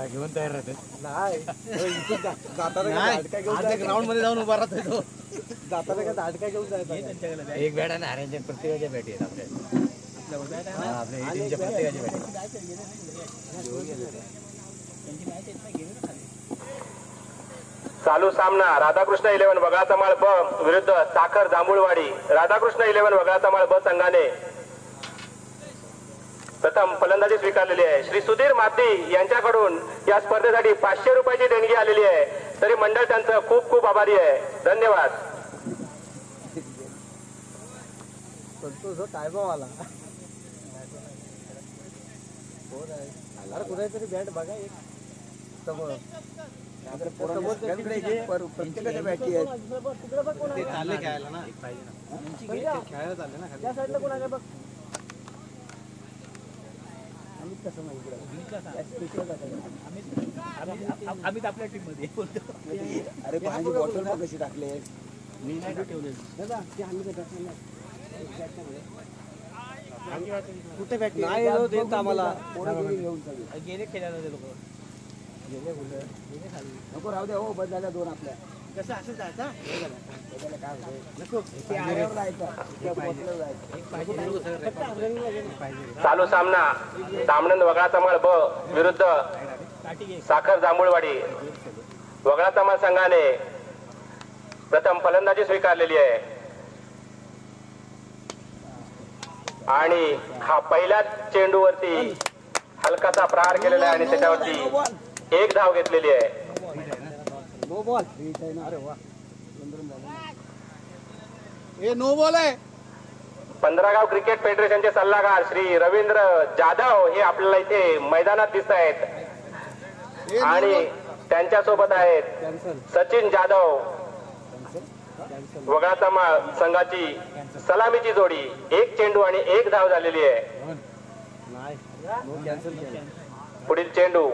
घेऊन तयार राहते ग्राउंड मध्ये जाऊन उभा राहतो जाताना काय दाट काय घेऊन जायचं एक बॅट आणि हारांच्या प्रत्येकाच्या बॅटी आहेत आपल्या टीमच्या प्रत्येकाच्या बॅटी चालू सामना राधाकृष्ण 11 वगळाचा माळ ब विरुद्ध साखर जांभूळवाडी. राधाकृष्ण 11 वगळाचा माळ ब संघाने प्रथम फलंदाजी स्वीकारलेली आहे. श्री सुधीर माती यांच्याकडून या स्पर्धेसाठी 500 रुपयाची देणगी आलेली आहे. तरी मंडळ त्यांचं खूप खूप आभारी आहे. धन्यवाद. कुठेतरी बॅट बघा एक समोर प्रत्येकाच्या बॅटी आहेत. चालले खेळायला ना खेळायला चालले ना त्या साईडला कोण आहे बघ. कसं माहिती आम्ही आपल्या टीम मध्ये अरे पाणी बॉटल पण कशी टाकले मी नाही ठेवले दादा ते आम्ही कुठे बॅट नाही देत आम्हाला घेऊन गेले खेळायला ते लोक गेले नको राहू द्या. हो बस झाल्या 2 आपल्या कसं असं जायचं काय नको जायचं. चालू सामना दामणंद वगळाचा माळ ब विरुद्ध साखर जांभूळवाडी. वगळाचा माळ संघाने प्रथम फलंदाजी स्वीकारलेली आहे आणि हा पहिल्याच चेंडूवरती हलकासा प्रहार केलेला आहे आणि त्याच्यावरती एक धाव घेतलेली आहे. No ball. अरे वा नो बॉल आहे. 15 क्रिकेट फेडरेशनचे सल्लागार श्री रवींद्र जाधव हे आपल्याला इथे मैदानात दिसत आहेत आणि त्यांच्या सोबत आहेत सचिन जाधव. वगळाचा माळ संघाची सलामीची जोडी. 1 चेंडू आणि 1 धाव झालेली आहे. पुढील चेंडू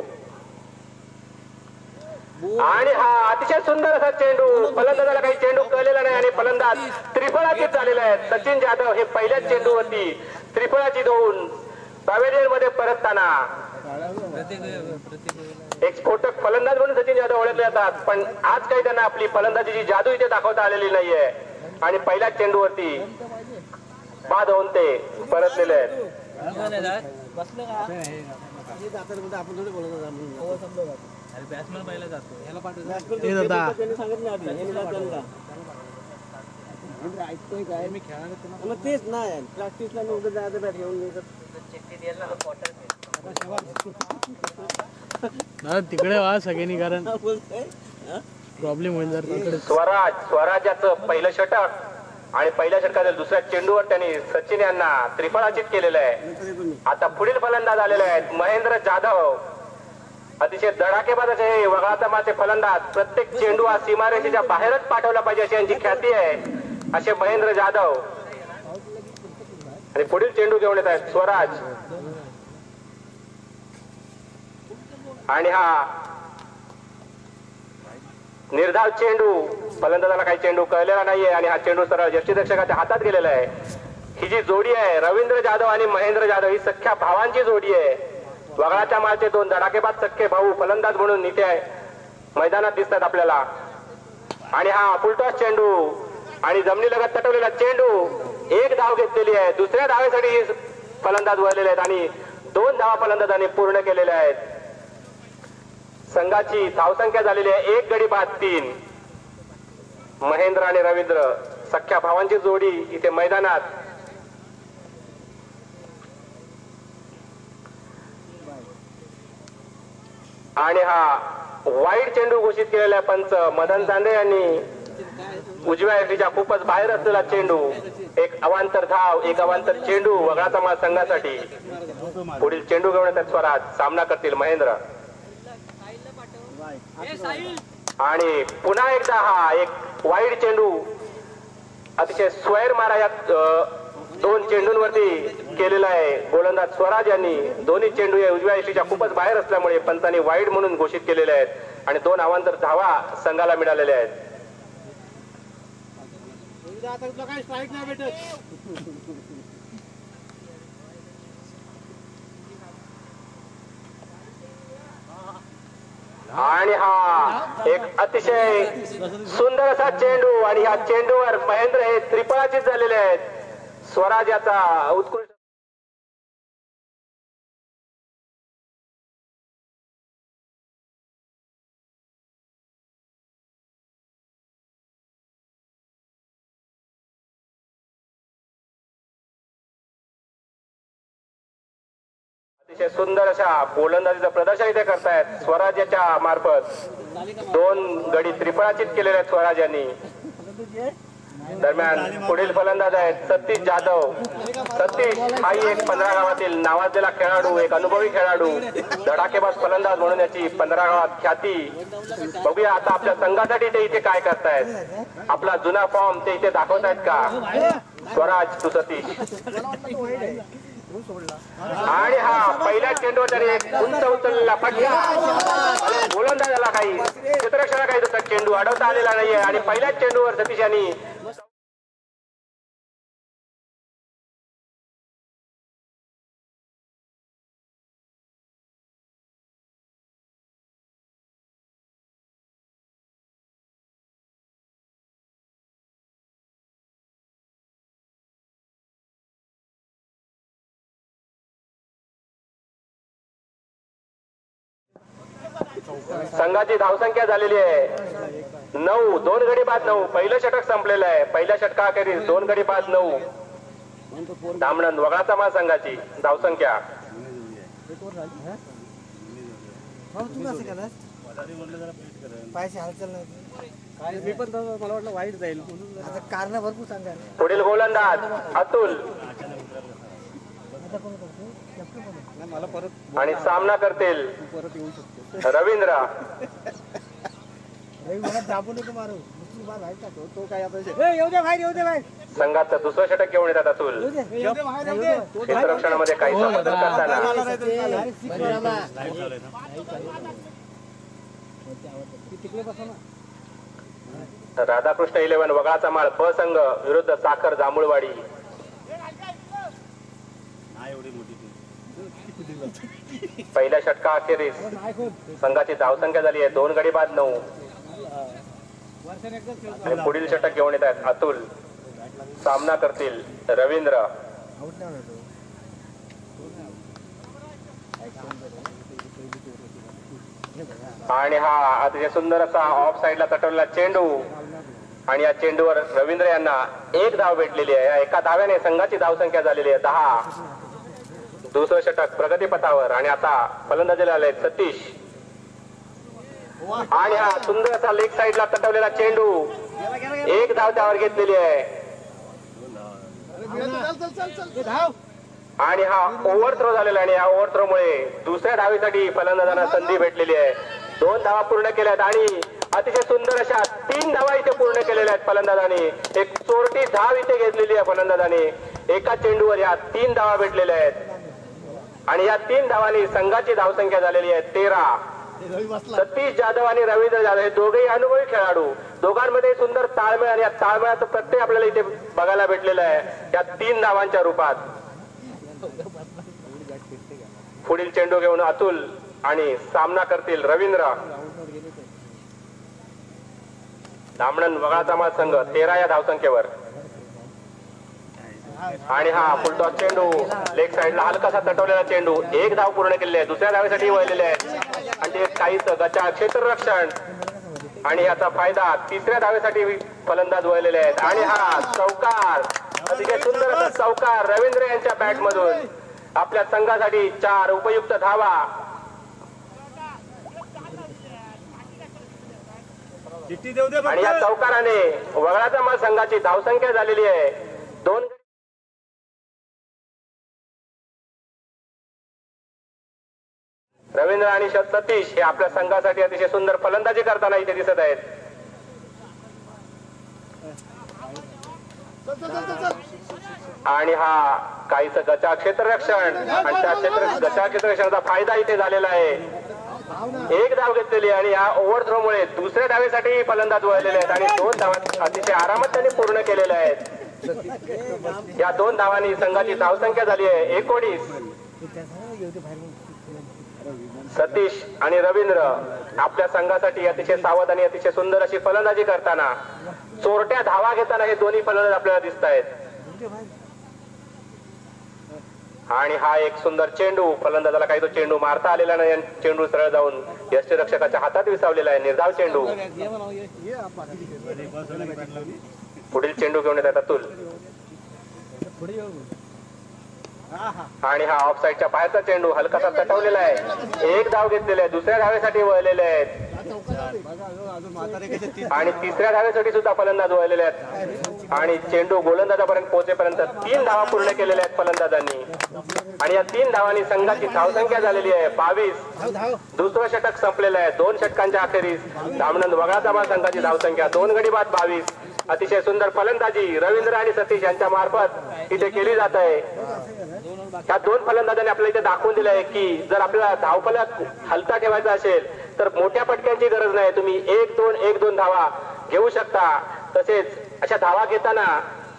आणि हा अतिशय सुंदर असा चेंडू. फलंदाजाला काही चेंडू कळलेला नाही आणि फलंदाज त्रिफळाचीत झालेला आहे. सचिन जाधव हे पहिल्याच चेंडूवरती त्रिफळाची देऊन पॅव्हेलियन मध्ये परतताना एक स्फोटक फलंदाज म्हणून सचिन जाधव ओळखले जातात. पण आज काही त्यांना आपली फलंदाजीची जादू इथे दाखवता आलेली नाहीये आणि पहिल्याच चेंडूवरती बाद होऊन ते परतलेले आहेत. आपण थोडी बोलत बॅट्समॅन पहिला जातो याला ऐकतोय काय मी खेळायला तेच नाही प्रॅक्टिसला उद्या जायचं बॅट घेऊन तिकडे वा सगळ्यांनी कारण प्रॉब्लेम होईल जर तिकडे. स्वराज्याचं पहिलं षटक आणि पहिल्या षटकातील दुसऱ्या चेंडूवर त्यांनी सचिन यांना त्रिफळाचीत केलेलं आहे. आता पुढील फलंदाज आलेले आहेत महेंद्र जाधव. अतिशय धडाकेबाज असे वगळाचा माळचे फलंदाज. प्रत्येक चेंडू हा सीमारेषेच्या बाहेरच पाठवला पाहिजे अशी यांची ख्याती आहे असे महेंद्र जाधव. आणि पुढील चेंडू घेऊन येत आहेत स्वराज आणि हा निर्धाव चेंडू. फलंदाजाला काही चेंडू कळलेला नाहीये आणि हा चेंडू सरळ यष्टीरक्षकाच्या हातात गेलेला आहे. ही जी जोडी आहे रवींद्र जाधव आणि महेंद्र जाधव ही सख्या भावांची जोडी आहे. वगळाच्या माळचे 2 धडाकेबाज सख्खे भाऊ फलंदाज म्हणून इथे मैदानात दिसतात आपल्याला. आणि हा फुलटॉस चेंडू आणि जमिनीलगत तटवलेला चेंडू. 1 धाव घेतलेली आहे. दुसऱ्या धावेसाठी फलंदाज वळलेले आहेत आणि 2 धावा फलंदाजांनी पूर्ण केलेल्या आहेत. संघाची धावसंख्या झालेली आहे 1 गडी बाद 3. महेंद्र आणि रवींद्र सख्या भावांची जोडी इथे मैदानात. आणि हा वाईड चेंडू घोषित केलेला आहे पंच मदन चांदे यांनी. उजव्या यष्टीच्या खूपच बाहेर असलेला चेंडू. एक अवांतर धाव, एक अवांतर चेंडू वगळाचा माळ संघासाठी. पुढील चेंडू घेऊन येतात स्वराज. सामना करतील महेंद्र. आणि पुन्हा एकदा हा एक वाईड चेंडू अतिशय स्वैर मारा या 2 चेंडूंवरती केलेला आहे गोलंदाज स्वराज यांनी. दोन्ही चेंडू या उजव्या यष्टीच्या खूपच बाहेर असल्यामुळे पंचांनी वाईड म्हणून घोषित केलेले आहेत आणि 2 अवांतर धावा संघाला मिळालेल्या आहेत. स्ट्राईक नाही भेटत. आणि हा एक अतिशय सुंदर असा चेंडू आणि ह्या चेंडूवर महेंद्र हे त्रिफळाचीत झालेले आहेत. स्वराज याचा उत्कृष्ट अतिशय सुंदर अशा गोलंदाजीचं प्रदर्शन इथे करतायत स्वराज्याच्या मार्फत. 2 गडी त्रिफळाचीत केलेले आहेत स्वराज यांनी. दरम्यान पुढील फलंदाज आहेत सतीश जाधव. सतीश हाही एक 15 गावातील नावाजलेला खेळाडू, एक अनुभवी खेळाडू, धडाकेबाज फलंदाज म्हणून याची 15 गावात ख्याती. बघूया आता आपल्या संघासाठी ते इथे काय करतायत. आपला जुना फॉर्म ते इथे दाखवतायत का. स्वराज तू सतीश. आणि हा पहिल्या चेंडूवर त्याने एक उंच उचललेला फटका. गोलंदाजाला काही क्षेत्ररक्षणाला काही तसा चेंडू अडवता आलेला नाहीये आणि पहिल्याच चेंडूवर सतीश यांनी संघाची धावसंख्या झालेली आहे 9. 2 गडी बाद 9. पहिलं षटक संपलेलं आहे. पहिल्या षटकाखेरीज 2 गडी बाद 9. धामणन वगळाचा माल संघाची धावसंख्या. मी पण मला वाटलं वाईट जाईल. आता कारण भरपूर सांगा. पुढील गोलंदाज अतुल मला परत आणि सामना करतील परत येऊ शकतो. रवींद्र. दाबू नको मारू. तो काय आता येऊ दे बाहेर. संघाचं दुसरं षटक घेऊन येतात अतुल. क्षेत्ररक्षणामध्ये काही बदल करताना राधाकृष्ण 11 वगळाचा माळ ब संघ विरुद्ध साखर जांभूळवाडी. पहिल्या षटकाअखेरीस संघाची धावसंख्या झाली आहे 2 गडी बाद 9. आणि पुढील षटक घेऊन येत आहेत अतुल. सामना करतील रवींद्र. आणि हा अतिशय सुंदर असा ऑफ साइडला तटवलेला चेंडू आणि या चेंडूवर रवींद्र यांना 1 धाव भेटलेली आहे. या एका धाव्याने संघाची धावसंख्या झालेली आहे 10. दुसरं षटक प्रगतीपथावर आणि आता फलंदाजीला आले सतीश. आणि हा सुंदर असा लेग साइडला तटवलेला चेंडू 1 धाव त्यावर घेतलेली आहे. आणि हा ओव्हर थ्रो झालेला आणि या ओव्हर थ्रो मुळे दुसऱ्या धावेसाठी फलंदाजांना संधी भेटलेली आहे. 2 धावा पूर्ण केल्या आहेत आणि अतिशय सुंदर अशा 3 धावा इथे पूर्ण केलेल्या आहेत फलंदाजांनी. एक चोरटी धाव इथे घेतलेली आहे फलंदाजांनी. एका चेंडूवर या 3 धावा भेटलेल्या आहेत आणि या 3 धावांनी संघाची धावसंख्या झालेली आहे 13. सतीश जाधव आणि रवींद्र जाधव हे दोघेही अनुभवी खेळाडू. दोघांमध्ये सुंदर ताळमेळ आणि या ताळमेळाचं प्रत्यय आपल्याला इथे बघायला भेटलेलं आहे या 3 धावांच्या रूपात. पुढील चेंडू घेऊन अतुल आणि सामना करतील रवींद्र. धामणन वगळाचा माल संघ 13 या धावसंख्येवर. आणि हा फुलटॉस चेंडू लेग साइडला हलकासा तटवलेला चेंडू 1 धाव पूर्ण केलेली आहे. दुसऱ्या धावेसाठी वळलेले आहेत आणि ते काहीच गचा क्षेत्ररक्षण आणि याचा फायदा 3ऱ्या धावेसाठी फलंदाज वळलेले आहेत. आणि हा चौकार अतिशय सुंदर असा चौकार रवींद्र यांच्या बॅट मधून आपल्या संघासाठी 4 उपयुक्त धावा. आणि या चौकाराने वगळाचा माल संघाची धावसंख्या झालेली आहे 2. रवींद्र आणि सतीश हे आपल्या संघासाठी अतिशय सुंदर फलंदाजी करताना इथे दिसत आहेत. आणि हा काहीच गचा क्षेत्ररक्षण आणि त्या गचा क्षेत्ररक्षणाचा फायदा इथे झालेला आहे. 1 धाव घेतलेली आणि या ओव्हर थ्रो मुळे दुसऱ्या धावेसाठी फलंदाज वळलेले आहेत आणि 2 धावा अतिशय आरामात त्यांनी पूर्ण केलेल्या आहेत. या 2 धावांनी संघाची धावसंख्या झाली आहे 19. सतीश आणि रवींद्र आपल्या संघासाठी अतिशय सावध आणि अतिशय सुंदर अशी फलंदाजी करताना चोरट्या धावा घेताना हे दोन्ही फलंदाज आपल्याला दिसत आहेत. आणि हा एक सुंदर चेंडू, फलंदाजाला काही तो चेंडू मारता आलेला नाही. चेंडू सरळ जाऊन यष्टीरक्षकाच्या हातात विसावलेला आहे. निर्धाव चेंडू. पुढील चेंडू घेऊन येतात अतुल. आणि हा ऑफ साईडच्या बाहेरचा चेंडू हलकासा तटवलेला आहे. एक धाव घेतलेला आहे. दुसऱ्या धावेसाठी वळलेले आहेत आणि तिसऱ्या धावेसाठी सुद्धा फलंदाज वळलेले आहेत. आणि चेंडू गोलंदाजापर्यंत पोहोचेपर्यंत 3 धावा पूर्ण केलेल्या आहेत फलंदाजांनी. आणि या 3 धावांनी संघाची धावसंख्या झालेली आहे 22. दुसरं षटक संपलेलं आहे. 2 षटकांच्या अखेरीस धामनंद वगळा संघाची धावसंख्या 2 गडी बाद 22. अतिशय सुंदर फलंदाजी रवींद्र आणि सतीश यांच्या मार्फत इथे केली जात आहे. त्या 2 फलंदाजांनी आपल्याला इथे दाखवून दिलं आहे की जर आपल्याला धावफलक हलता ठेवायचा असेल तर मोठ्या पटक्यांची गरज नाही. तुम्ही 1-2 धावा घेऊ शकता. तसेच अशा धावा घेताना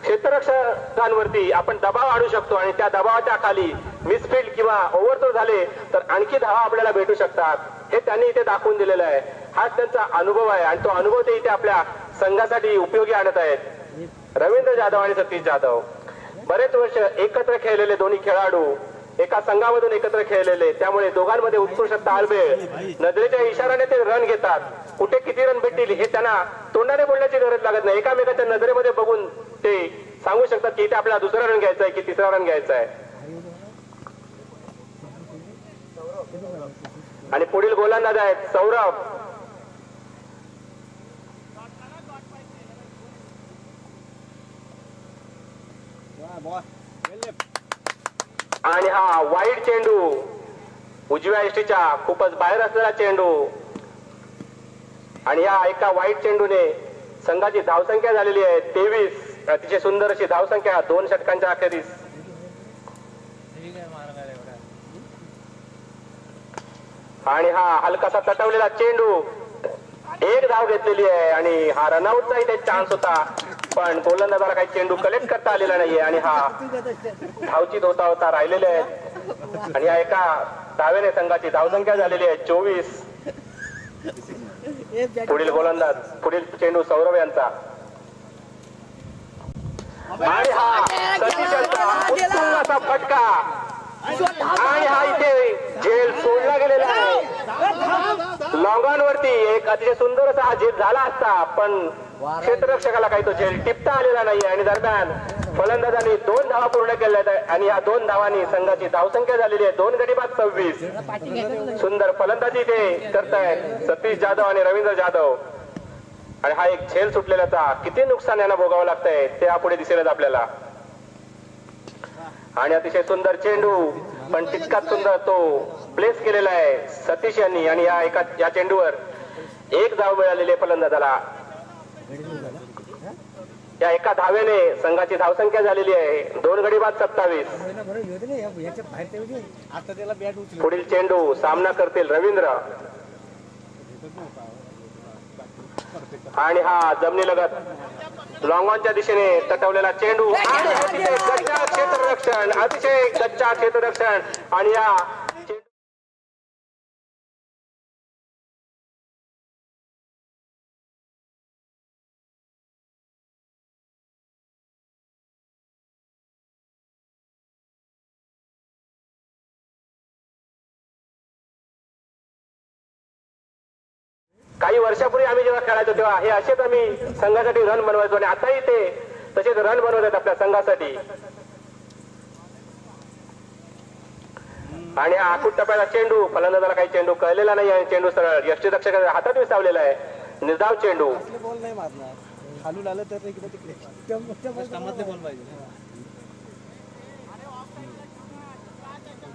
क्षेत्ररक्षकांवरती आपण दबाव आणू शकतो आणि त्या दबावाच्या खाली मिसफील्ड किंवा ओव्हरथ्रो झाले तर आणखी धावा आपल्याला भेटू शकतात. हे त्यांनी इथे दाखवून दिलेलं आहे. हाच त्यांचा अनुभव आहे आणि तो अनुभव ते इथे आपल्या संघासाठी उपयोगी आणत आहेत. रवींद्र जाधव आणि सतीश जाधव बरेच वर्ष एकत्र खेळलेले दोन्ही खेळाडू, एका संघामधून एकत्र खेळलेले, त्यामुळे दोघांमध्ये उत्कृष्ट ताळमेळ. नजरेच्या इशाऱ्याने ते रन घेतात. कुठे किती रन भेटतील हे त्यांना तोंडाने बोलण्याची गरज लागत नाही. एकामेकाच्या नजरेमध्ये बघून ते सांगू शकतात की इथे आपल्याला दुसरा रन घ्यायचा आहे की तिसरा रन घ्यायचा आहे. आणि पुढील गोलंदाज आहेत सौरभ. आणि हा वाईड चेंडू उजव्या यष्टीच्या खूपच बाहेर असलेला चेंडू. आणि या एका वाईड चेंडूने संघाची धावसंख्या झालेली आहे 23. अतिशय सुंदर अशी धावसंख्या 2 षटकांच्या अखेरीस. आणि हा हलकासा तटवलेला चेंडू, एक धाव घेतलेली आहे आणि हा रनआउटचा इथे चान्स होता पण गोलंदाजाला काही चेंडू कलेक्ट करता आलेला नाहीये आणि हा धावचीत होता होता राहिलेले आहेत. आणि या एका धावेने संघाची धावसंख्या झालेली आहे 24. पुढील गोलंदाज, पुढील चेंडू सौरभ यांचा. आणि हा सतीशांचा उत्तम असा फटका आणि हा इथे झेल सोडला गेलेला आहे. लॉंगॉनवरती एक अतिशय सुंदर असा हा झेल झाला असता पण क्षेत्ररक्षकाला काही तो झेल टिपता आलेला नाही. आणि दरम्यान फलंदाजांनी 2 धावा पूर्ण केल्या आहेत आणि या 2 धावांनी संघाची धावसंख्या झालेली आहे 2 गडी बाद 26. सुंदर फलंदाजी ते करतायत सतीश जाधव आणि रवींद्र जाधव. आणि हा एक झेल सुटलेल्याचा किती नुकसान यांना भोगावं लागतंय ते यापुढे दिसेलच आपल्याला. आणि अतिशय सुंदर चेंडू पण तितकाच सुंदर तो प्लेस केलेला आहे सतीश यांनी. आणि या चेंडूवर 1 धाव मिळालेली आहे फलंदाजाला. या एका धावेने संघाची धावसंख्या झालेली आहे 2 गडी बाद 27. पुढील चेंडू सामना करतील रवींद्र. आणि हा जमिनीलगत लॉंगॉनच्या दिशेने तटवलेला चेंडू आणि गच्चा क्षेत्ररक्षण, अतिशय गच्चा क्षेत्ररक्षण. आणि या काही वर्षापूर्वी आम्ही जेव्हा खेळायचो तेव्हा हे असेच आम्ही संघासाठी रन बनवायचो आणि आताही ते तसेच रन बनवत आहेत आपल्या संघासाठी. आणि हा आखूट टप्प्याचा चेंडू, फलंदाजाला काही चेंडू कळलेला नाही आणि चेंडू सरळ यष्टीरक्षकाच्या हातात विसावलेला आहे. निर्धाव चेंडू.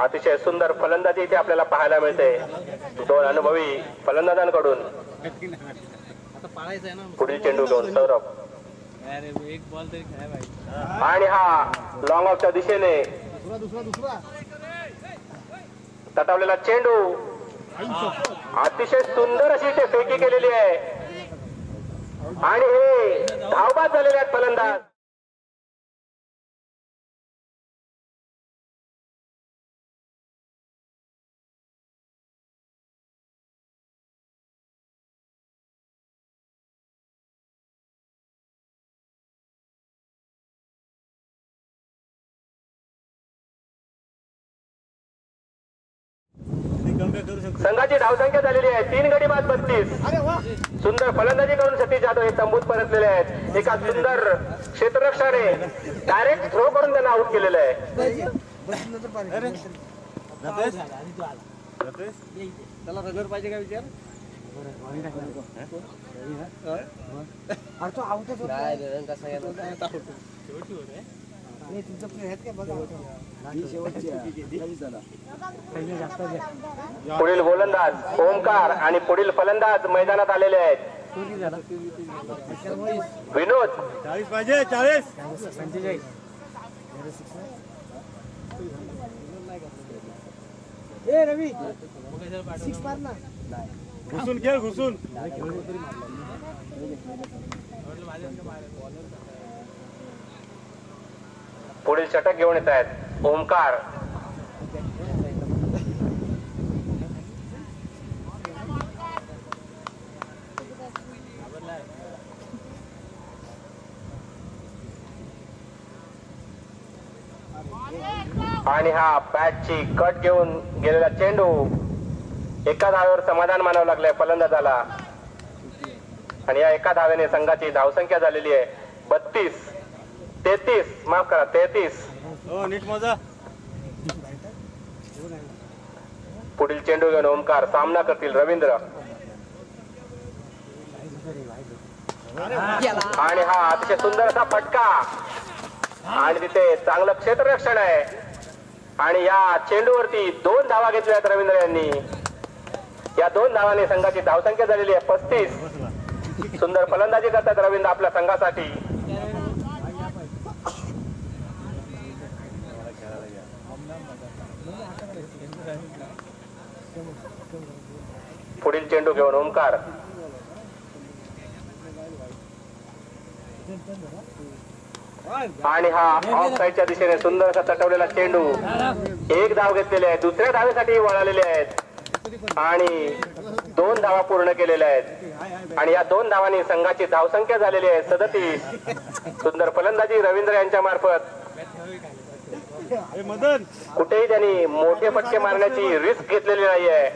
अतिशय सुंदर फलंदाजी इथे आपल्याला पाहायला मिळते 2 अनुभवी फलंदाजांकडून. पुढील चेंडू घेऊन सौरभ. आणि हा लॉंग ऑफच्या दिशेने तटवलेला चेंडू, अतिशय सुंदर अशी इथे फेकी केलेली आहे आणि हे धावबाद झालेले आहेत फलंदाज. संघाची धावसंख्या झालेली आहे 3 गडी बाद 32. सुंदर फलंदाजी करून सतीश जाधव हे तंबूत परतलेले आहेत. एका सुंदर क्षेत्ररक्षणाने डायरेक्ट थ्रो करून त्यांना आउट केलेलं आहे. त्याला रगर पाहिजे का विचार तो आउटच होत नाही. तुमचं प्लेयर आहेत का बघा. पुढील गोलंदाज ओमकार आणि पुढील फलंदाज मैदानात आलेले आहेत. विनोद 40 पाहिजे 40 ए रवी 6 मार ना. घुसून खेळ घुसून. पुढील षटक घेऊन येत आहेत ओमकार. आणि हा बॅटची कट घेऊन गेलेला चेंडू एका धावेवर समाधान मानावं लागलंय फलंदाजाला. आणि या एका धावेने संघाची धावसंख्या झालेली आहे 33. माफ करा 33. हो नीट मोजा. पुढील चेंडू घेऊन ओमकार सामना करतील रवींद्र. आणि हा अतिशय सुंदर असा फटका आणि तिथे चांगलं क्षेत्ररक्षण आहे. आणि या चेंडूवरती 2 धावा घेतल्या आहेत रवींद्र यांनी. या 2 धावांनी संघाची धावसंख्या झालेली आहे 35. सुंदर फलंदाजी करतात रवींद्र आपल्या संघासाठी. पुढील चेंडू घेऊन ओमकार. आणि हा ऑफ साईडच्या दिशेने सुंदर असा तटवलेला चेंडू. 1 धाव घेतलेली आहे. दुसऱ्या धावेसाठी वळालेले आहेत आणि 2 धावा पूर्ण केलेल्या आहेत. आणि या 2 धावांनी संघाची धावसंख्या झालेली आहे 37. सुंदर फलंदाजी रवींद्र यांच्या मार्फत. कुठेही त्यांनी मोठे फटके मारण्याची रिस्क घेतलेली नाहीये.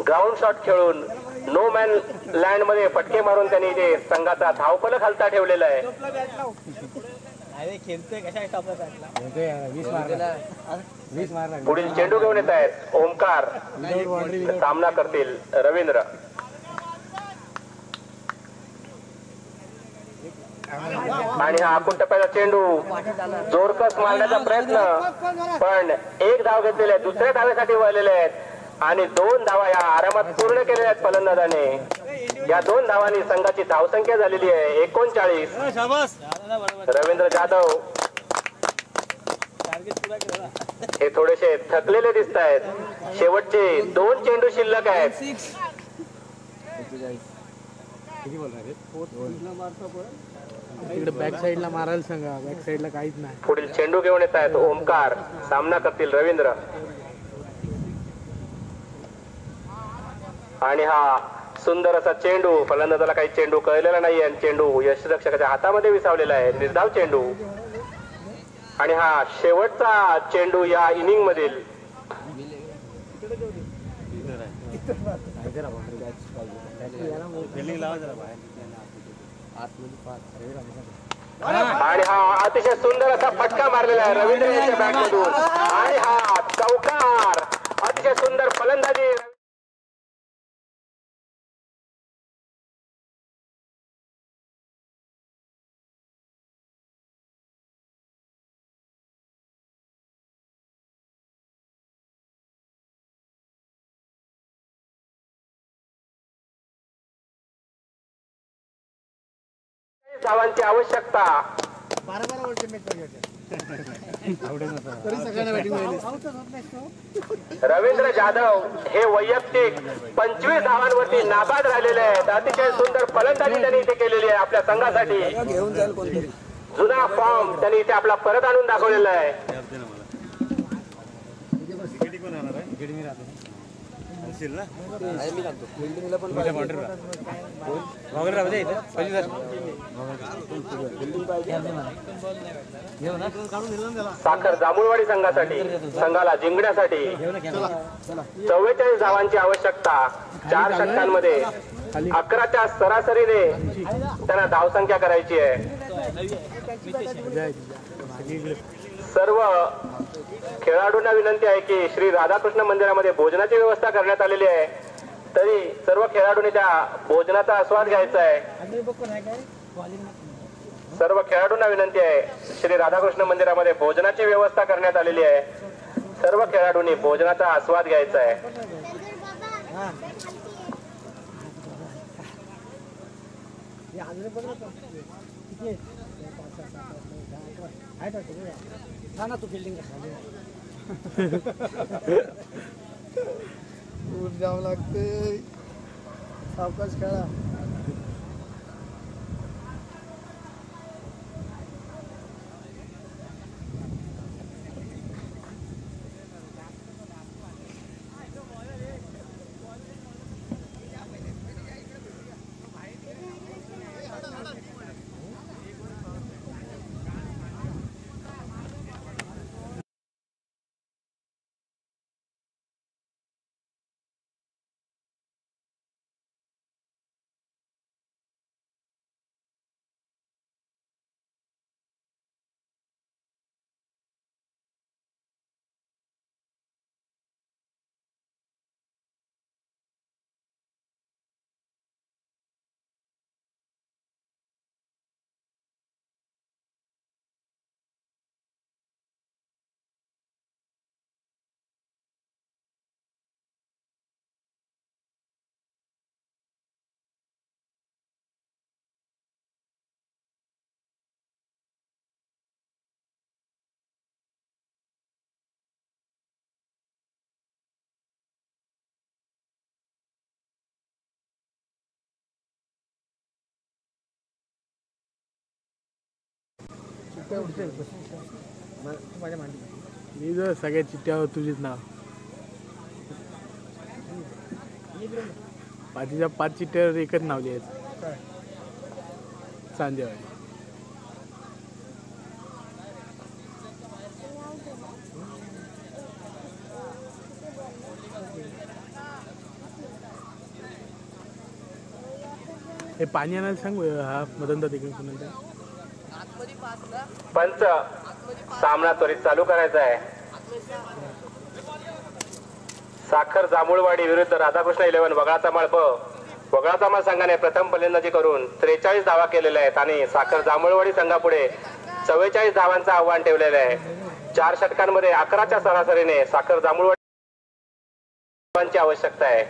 ग्राउंड शॉट खेळून नो मॅन लँड मध्ये फटके मारून त्यांनी ते संघाचा धावफलक हलता ठेवलेला आहे. पुढील चेंडू घेऊन येत आहेत ओमकार. सामना करतील रवींद्र. आणि हा आखून टप्प्याचा चेंडू जोरकस मारण्याचा प्रयत्न पण 1 धाव घेतलेले आहे. दुसऱ्या धावेसाठी वळलेले आहेत आणि 2 धावा या आरामात पूर्ण केलेल्या आहेत फलंदाजाने. या 2 धावांनी संघाची धावसंख्या झालेली आहे 39. रवींद्र जाधव हे थोडेसे थकलेले दिसत आहेत. शेवटचे 2 चेंडू शिल्लक आहेत. तिकडे बॅक साईडला मारायला सांगा. बॅक साईडला काहीच नाही. पुढील चेंडू घेऊन येत आहेत ओमकार. सामना करतील रवींद्र. आणि हा सुंदर असा चेंडू फलंदाजाला काही चेंडू कळलेला नाही आणि चेंडू यष्टिरक्षकाच्या हातामध्ये विसावलेला आहे. निर्धाव चेंडू. आणि हा शेवटचा चेंडू या इनिंग मधील. आणि हा अतिशय सुंदर असा फटका मारलेला आहे रवींद्र यांच्या बॅटमधून. आणि हा चौकार. अतिशय सुंदर फलंदाजी. धावांची आवश्यकता. रवींद्र जाधव हे वैयक्तिक 25 धावांवरती नाबाद राहिलेले आहेत. अतिशय सुंदर फलंदाजी त्यांनी इथे केलेली आहे आपल्या संघासाठी. जुना फॉर्म त्यांनी इथे आपला परत आणून दाखवलेला आहे. बिल्डिंगला पण बिल्डिंग पाहिजे. साखर जांभूळवाडी संघाला जिंकण्यासाठी 44 धावांची आवश्यकता. 4 षटकांमध्ये 11च्या सरासरीने त्यांना धावसंख्या करायची आहे. सर्व खेळाडूंना विनंती आहे की श्री राधाकृष्ण मंदिरामध्ये भोजनाची व्यवस्था करण्यात आलेली आहे. तरी सर्व खेळाडूंनी त्या भोजनाचा आस्वाद घ्यायचा आहे. सर्व खेळाडूंना विनंती आहे, श्री राधाकृष्ण मंदिरामध्ये भोजनाची व्यवस्था करण्यात आलेली आहे. सर्व खेळाडूंनी भोजनाचा आस्वाद घ्यायचा आहे. तू बिल्डिंग खूप जावं लागते. सावकाश खेळा. मी जर सगळ्या चिठ्ठ्यावर तुझीच नाव. पाचीच्या 5 चिठ्ठ्यावर एकच नाव लिहायचं. चांदेवाडी. हे पाणी आणायला सांग. हा मदनदा तिकडे कोणाला. पंच सामना त्वरित चालू करायचा आहे. साखर जांभूळवाडी विरुद्ध राधाकृष्ण 11 वगळाचा माळ ब. वगळाचा माळ संघाने प्रथम फलंदाजी करून 43 धावा केलेल्या आहेत आणि साखर जांभूळवाडी संघापुढे 44 धावांचं आव्हान ठेवलेलं आहे. 4 षटकांमध्ये 11च्या सरासरीने साखर जांभूळवाडी धावांची आवश्यकता आहे.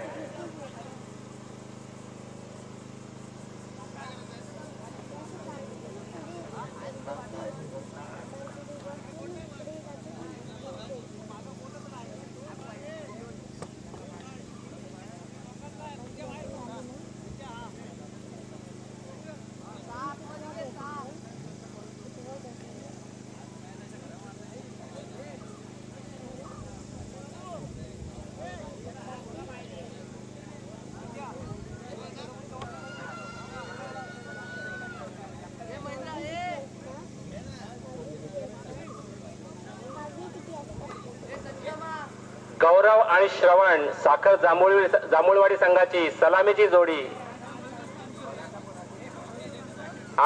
गौरव आणि श्रवण साखर जांभूळवाडी संघाची सलामीची जोडी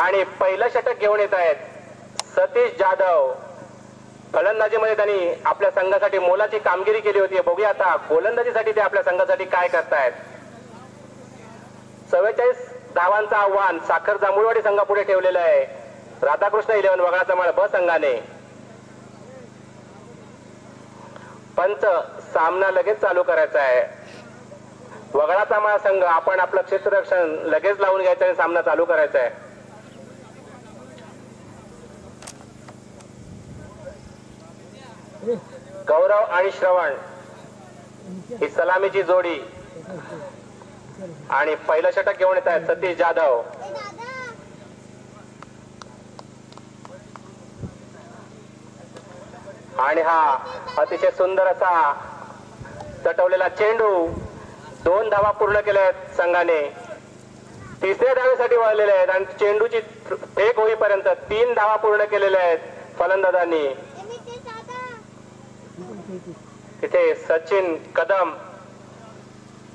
आणि पहिलं षटक घेऊन येत आहेत सतीश जाधव. फलंदाजीमध्ये त्यांनी आपल्या संघासाठी मोलाची कामगिरी केली होती. बघूया आता गोलंदाजीसाठी ते आपल्या संघासाठी काय करतायत. 44 धावांचं आव्हान साखर जांभूळवाडी संघापुढे ठेवलेलं आहे. राधाकृष्ण 11 वगळाचा माळ ब संघाने. पंच सामना लगेच चालू करायचा आहे. वगळाचा माळ संघ आपण आपलं क्षेत्ररक्षण लगेच लावून घ्यायचं आणि सामना चालू करायचा आहे. गौरव आणि श्रवण ही सलामीची जोडी आणि पहिलं षटक घेऊन येत आहेत सतीश जाधव. आणि हा अतिशय सुंदर असा तटवलेला चेंडू 2 धावा पूर्ण केल्या आहेत संघाने. तिसऱ्या धावेसाठी वळलेले आहेत आणि चेंडूची फेक होईपर्यंत 3 धावा पूर्ण केलेल्या आहेत फलंदाजांनी. तिथे सचिन कदम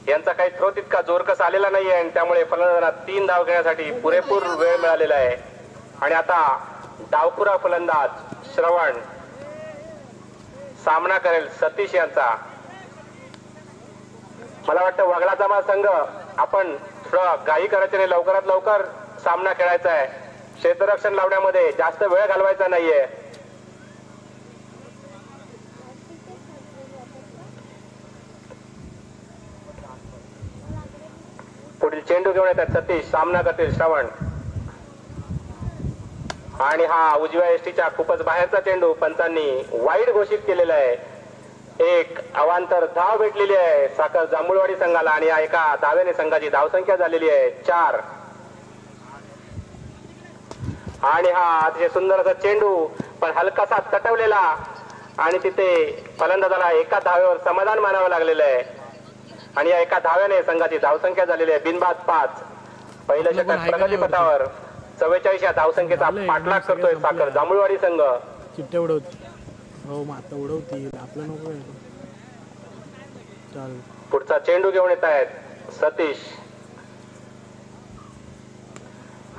यांचा काही थ्रो तितका जोरकस आलेला नाहीये आणि त्यामुळे फलंदाजांना 3 धाव घेण्यासाठी पुरेपूर वेळ मिळालेला आहे. आणि आता डावखुरा फलंदाज श्रवण सामना करेल सतीश यांचा. मला वाटतं वगळा जमा संघ आपण थोडं घाई करायची नाही, लवकरात लवकर सामना खेळायचा आहे. क्षेत्ररक्षण लावण्यामध्ये जास्त वेळ घालवायचा नाहीये. पुढील चेंडू घेऊन येतात सतीश, सामना करतील श्रवण. आणि हा उजव्या एसटीच्या खूपच बाहेरचा चेंडू पंचांनी वाईड घोषित केलेला आहे. एक अवांतर धाव भेटलेली आहे साखर जांभूळवाडी संघाला आणि या एका धावेने संघाची धावसंख्या झालेली आहे 4. आणि हा अतिशय सुंदर असा चेंडू पण हलकासा तटवलेला आणि तिथे फलंदाजाला एका धावेवर समाधान मानावं लागलेलं आहे. आणि या एका धाव्याने संघाची धावसंख्या झालेली आहे बिनबाद 5. पहिलं षटक प्रगती पथावर 44 या धावसंख्येचा पाठलाग करतोय साखर जांभूळवाडी संघ. चिट्टे उडवते हो माता उडवतील आपलं नको. चाल पुढचा चेंडू घेऊन येत आहेत सतीश.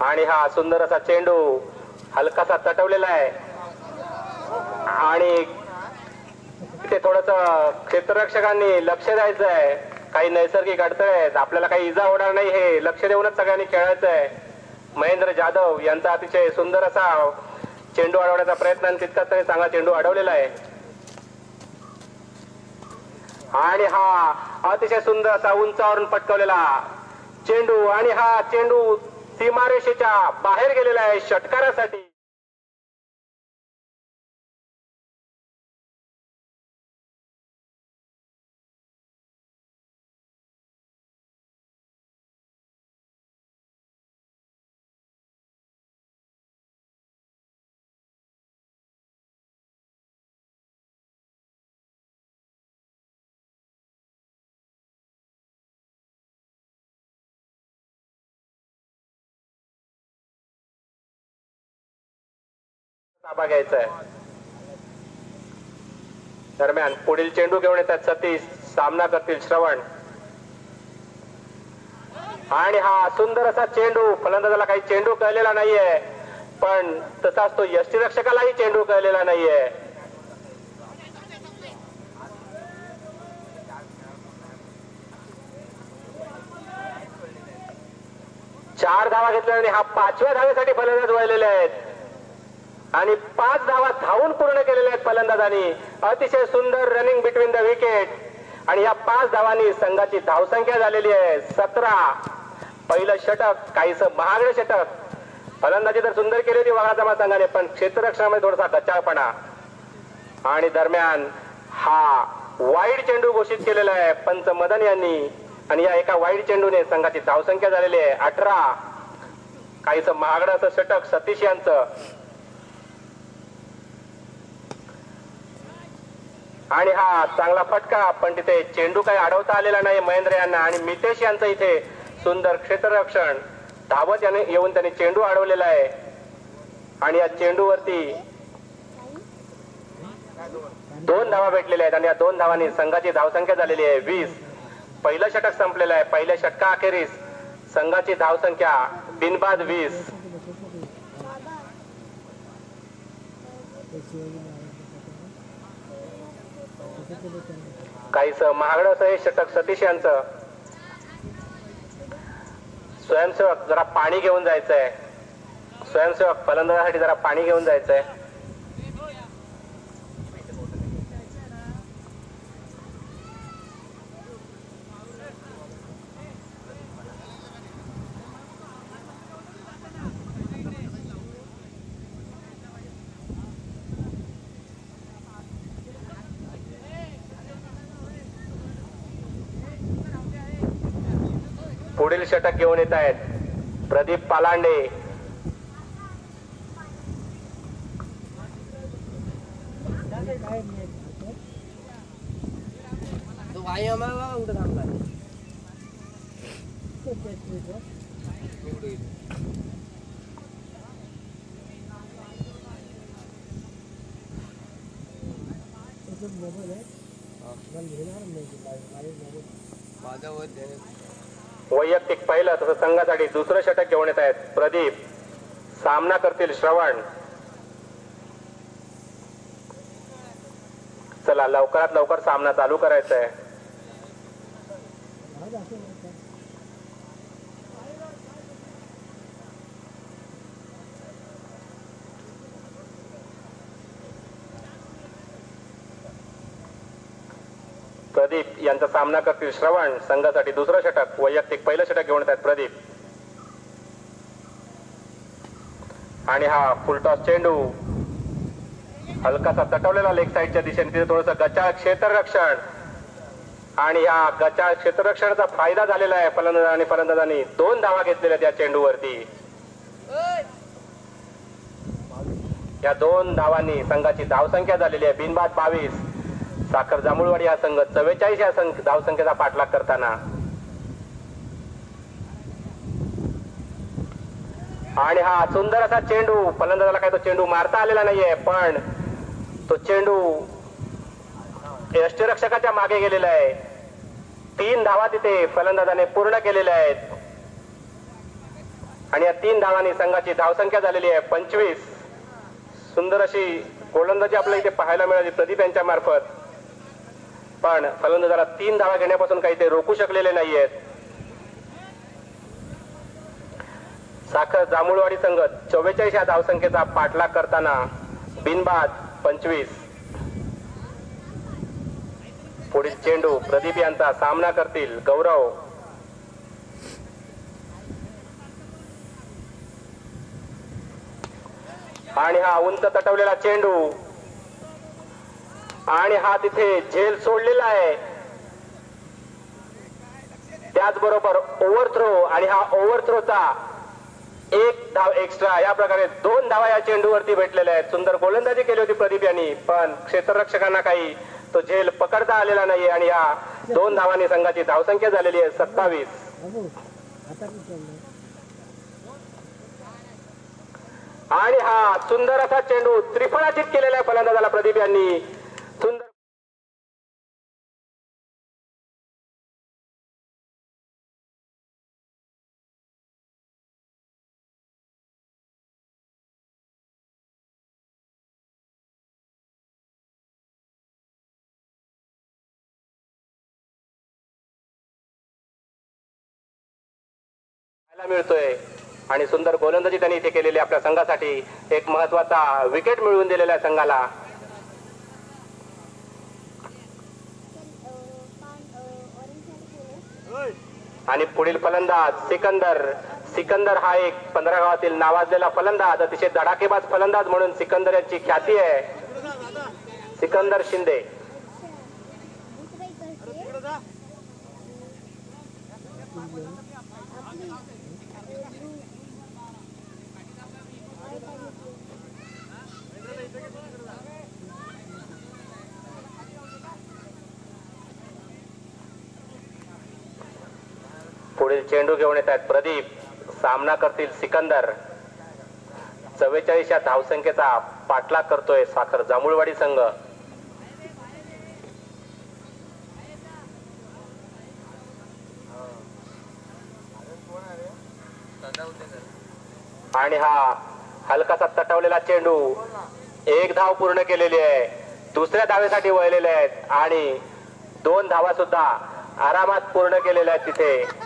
आणि हा सुंदर असा चेंडू हलकासा तटवलेला आहे आणि तिथे थोडस क्षेत्ररक्षकांनी लक्ष द्यायचं आहे. काही नैसर्गिक अडथळे आहेत, आपल्याला काही इजा होणार नाही हे लक्ष देऊनच सगळ्यांनी खेळायचं आहे. महेंद्र जाधव यांचा अतिशय सुंदर असा चेंडू अडवण्याचा प्रयत्न आणि तितकाच त्याने चांगला चेंडू अडवलेला आहे. आणि हा अतिशय सुंदर असा उंचावरून पटकवलेला चेंडू आणि हा चेंडू सीमारेषेच्या बाहेर गेलेला आहे षटकारासाठी. ताबा घ्यायचा आहे. दरम्यान पुढील चेंडू घेऊन येतात सतीश, सामना करतील श्रवण. आणि हा सुंदर असा चेंडू फलंदाजाला काही चेंडू कळलेला नाहीये पण तसाच तो यष्टीरक्षकालाही चेंडू कळलेला नाहीये. चार धावा घेतल्या आणि हा 5व्या धावेसाठी फलंदाज वळलेले आहेत आणि 5 धावा धावून पूर्ण केलेल्या आहेत फलंदाजांनी. अतिशय सुंदर रनिंग बिटवीन द विकेट आणि या 5 धावांनी संघाची धावसंख्या झालेली आहे 17. पहिलं षटक काहीस महागडे षटक. फलंदाजी तर सुंदर केली होती वगळा संघाने पण क्षेत्ररक्षणामध्ये थोडासा गचाळपणा. आणि दरम्यान हा वाईड चेंडू घोषित केलेला आहे पंच मदन यांनी आणि या एका वाईड चेंडूने संघाची धावसंख्या झालेली आहे 18. काहीस महागडं असं षटक सतीश यांचं. आणि हा चांगला फटका पण तिथे चेंडू काही अडवता आलेला नाही महेंद्र यांना. आणि मितेश यांचं इथे सुंदर क्षेत्ररक्षण धावत याने येऊन त्यांनी चेंडू अडवलेला आहे आणि या चेंडूवरती 2 धावा भेटलेल्या आहेत आणि या 2 धावांनी संघाची धावसंख्या झालेली आहे 20. पहिलं षटक संपलेलं आहे. पहिल्या षटकाअखेरीस संघाची धावसंख्या बिनबाद 20. काहीच महागडं असं हे षटक सतीश यांचं. स्वयंसेवक जरा पाणी घेऊन जायचंय. स्वयंसेवक फलंदाजासाठी जरा पाणी घेऊन जायचंय. पुढील षटक घेऊन येत आहेत प्रदीप पालांडे. साई आम्हाला कुठं थांबला वैयक्तिक पहिलं तसं संघासाठी दुसरं षटक घेऊन येत आहेत प्रदीप. सामना करतील श्रवण. चला लवकरात लवकर सामना चालू करायचा आहे. प्रदीप यांचा सामना करतील श्रवण. संघासाठी दुसरं षटक, वैयक्तिक पहिलं षटक घेऊन येत आहेत प्रदीप. आणि हा फुलटॉस चेंडू हलकासा तटवलेला लेग साईडच्या दिशेने, तिथे थोडंसं गचाळ क्षेत्ररक्षण आणि या गचाळ क्षेत्ररक्षणाचा फायदा झालेला आहे फलंदाज आणि फलंदाजांनी 2 धावा घेतलेल्या त्या चेंडूवरती. या 2 धावांनी संघाची धावसंख्या झालेली आहे बिनबाद 22. साखर जांभूळवाडी हा संघ 44 या धावसंख्येचा पाठलाग करताना. आणि हा सुंदर असा चेंडू, फलंदाजाला काय तो चेंडू मारता आलेला नाहीये, पण तो चेंडू यष्टिरक्षकाच्या मागे गेलेला आहे. 3 धावा तिथे फलंदाजाने पूर्ण केलेल्या आहेत आणि या 3 धावांनी संघाची धावसंख्या झालेली आहे 25. सुंदर अशी गोलंदाजी आपल्याला इथे पाहायला मिळाली प्रदीप यांच्या मार्फत, पण फलंदाजाला 3 धावा घेण्यापासून काही ते रोखू शकलेले नाहीयेत. साखर जांभूळवाडी संघ 44 या धावसंख्येचा पाठलाग करताना बिनबाद 25. पुढील चेंडू प्रदीप यांचा सामना करतील गौरव. आणि हा उंच तटवलेला चेंडू आणि हा तिथे झेल सोडलेला आहे. त्याचबरोबर ओव्हरथ्रो आणि हा ओव्हरथ्रोचा 1 धाव एक्स्ट्रा, या प्रकारे 2 धावा या चेंडूवरती भेटलेल्या आहेत. सुंदर गोलंदाजी केली होती प्रदीप यांनी, पण क्षेत्ररक्षकांना काही तो झेल पकडता आलेला नाही आणि या 2 धावांनी संघाची धावसंख्या झालेली आहे 27. आणि हा सुंदर असा चेंडू त्रिफळाचीत केलेला आहे फलंदाजाला प्रदीप यांनी. सुंदर मिळतोय आणि सुंदर गोलंदाजी त्यांनी इथे केलेली आपल्या संघासाठी. एक महत्वाचा विकेट मिळवून दिलेला आहे संघाला. आणि पुढील फलंदाज सिकंदर हा एक 15 गावातील नावाजलेला फलंदाज, अतिशय धडाकेबाज फलंदाज म्हणून सिकंदर यांची ख्याती आहे. सिकंदर शिंदे. पुढील चेंडू घेऊन येत आहेत प्रदीप. सामना करतील सिकंदर. 44 या धावसंख्येचा पाठलाग करतोय साखर जांभूळवाडी संघ. आणि हा हलकासा तटवलेला चेंडू, 1 धाव पूर्ण केलेली आहे. दुसऱ्या धावेसाठी वळलेले आहेत आणि 2 धावा सुद्धा आरामात पूर्ण केलेल्या आहेत तिथे.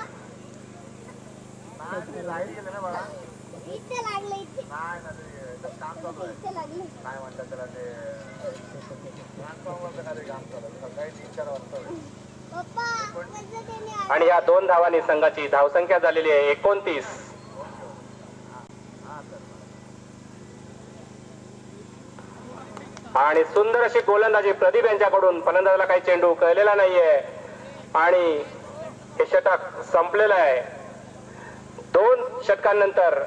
आणि या 2 धावांनी संघाची धावसंख्या झालेली आहे 29. आणि सुंदर अशी गोलंदाजी प्रदीप यांच्याकडून. फलंदाजाला काही चेंडू कळलेला नाहीये आणि हे षटक संपलेलं आहे. 2 षटकांनंतर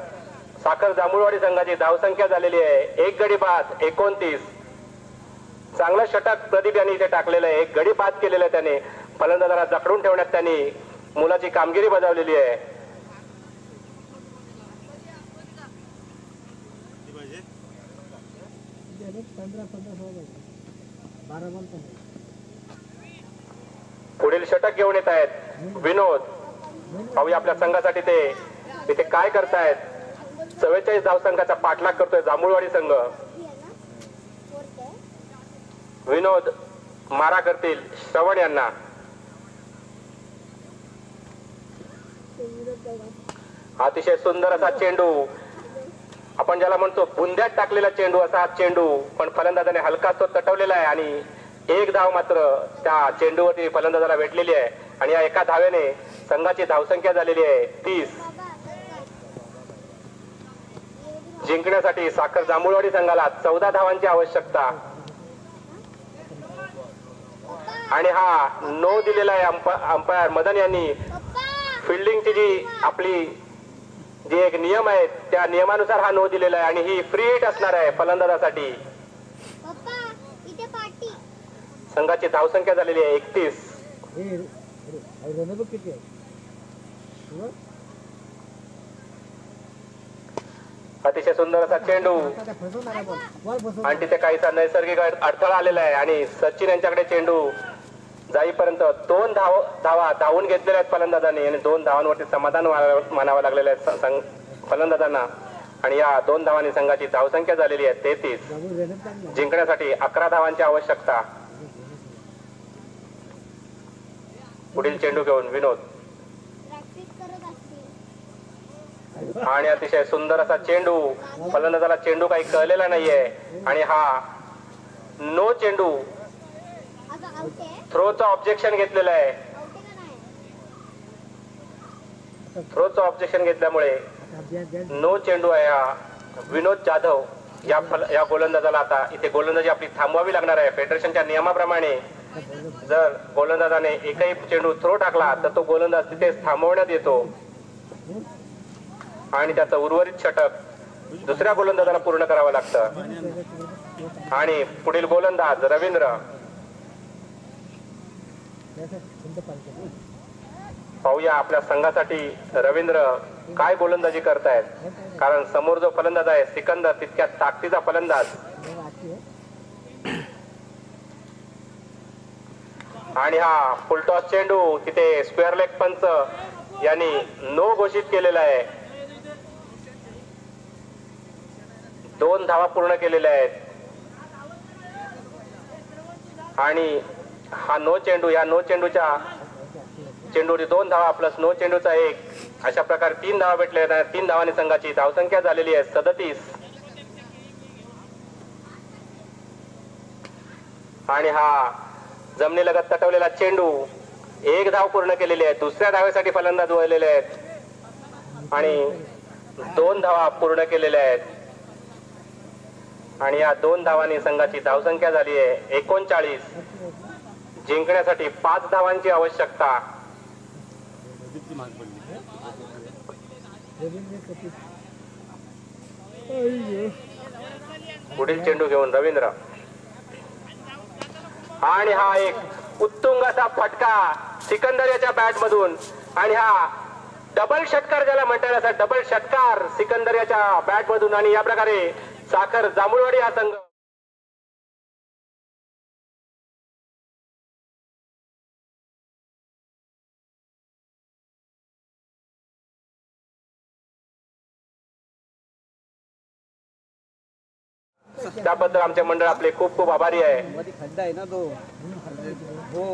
साखर जांभूळवाडी संघाची धावसंख्या झालेली आहे 1 गडी बाद 29. चांगलं षटक प्रदीप यांनी इथे टाकलेलं आहे. 1 गडी बाद केलेलं आहे त्याने, फलंदाजाला जखडून ठेवण्यात त्यांनी मुलाची कामगिरी बजावलेली आहे. पुढील षटक घेऊन येत आहेत विनोद. पाहूया आपल्या संघासाठी ते इथे काय करतायत. 44 धावसंघाचा पाठलाग करतोय जांभूळवाडी संघ. विनोद मारा करतील श्रवण यांना. अतिशय सुंदर असा चेंडू, आपण ज्याला म्हणतो बुंद्यात टाकलेला चेंडू असा हा चेंडू, पण फलंदाजाने हलका तो तटवलेला आहे आणि एक धाव मात्र त्या चेंडूवरती फलंदाजाला भेटलेली आहे. आणि या एका धावेने संघाची धावसंख्या झालेली आहे 30. जिंकण्यासाठी साखर जांभूळवाडी संघाला 14 धावांची आवश्यकता. आणि हा नो दिलेला आहे अंपायर मदन यांनी. फिल्डिंगची जी आपली जे एक नियम आहे त्या नियमानुसार हा नो दिलेला आहे आणि ही फ्री हिट असणार आहे फलंदाजासाठी. संघाची धावसंख्या झालेली आहे 31. अतिशय सुंदर असा चेंडू आणि तिथे काहीसा नैसर्गिक अडथळा आलेला आहे आणि सचिन यांच्याकडे चेंडू जाईपर्यंत 2 धावा धावून घेतलेल्या आहेत फलंदाजांनी आणि 2 धावांवरती समाधान मानावं लागलेलं आहे फलंदाजांना. आणि या 2 धावांनी संघाची धावसंख्या झालेली आहे 33. जिंकण्यासाठी 11 धावांची आवश्यकता. पुढील चेंडू घेऊन विनोद. आणि अतिशय सुंदर असा चेंडू. फलंदाजाला चेंडू काही कळलेला नाहीये आणि हा नो चेंडू थ्रोचं ऑब्जेक्शन घेतलेलं आहे. थ्रोचं ऑब्जेक्शन घेतल्यामुळे नो चेंडू आहे हा विनोद जाधव या गोलंदाजाला. आता इथे गोलंदाजी आपली थांबवावी लागणार आहे फेडरेशनच्या नियमाप्रमाणे. जर गोलंदाजाने एकही चेंडू थ्रो टाकला तर तो गोलंदाज तिथेच थांबवण्यात येतो आणि त्याचं उर्वरित षटक दुसऱ्या गोलंदाजाला पूर्ण करावं लागतं. आणि पुढील गोलंदाज रवींद्र. पाहूया आपल्या संघासाठी रवींद्र काय गोलंदाजी करतायत, कारण समोर जो फलंदाज आहे सिकंदर तितक्या ताकदीचा फलंदाज. आणि हा फुलटॉस चेंडू तिथे स्क्वेअर लेग पंच यांनी नो घोषित केलेला आहे. 2 धावा पूर्ण केलेल्या आहेत आणि हा नो चेंडू, या नो चेंडूच्या चेंडूची 2 धावा प्लस नो चेंडूचा 1, अशा प्रकारे 3 धावा भेटल्या. 3 धावांनी संघाची धावसंख्या झालेली आहे 37. आणि हा जमिनीलगत तटवलेला चेंडू 1 धाव पूर्ण केलेली आहे. दुसऱ्या धावेसाठी फलंदाज वळलेले आहेत आणि 2 धावा पूर्ण केलेल्या आहेत. आणि या 2 धावांनी संघाची धावसंख्या झाली आहे 39. जिंकण्यासाठी 5 धावांची आवश्यकता. पुढील चेंडू घेऊन रवींद्र. आणि हा एक उत्तुंग असा फटका सिकंदर याच्या बॅट मधून आणि हा डबल षटकार ज्याला म्हणता येईल असा डबल षटकार सिकंदर याच्या बॅट मधून. आणि या प्रकारे साखर जांभूळवाडी हा संघ त्याबद्दल आमचे मंडळ आपले खूप खूप आभारी आहे. खड्डा आहे ना तो. हो.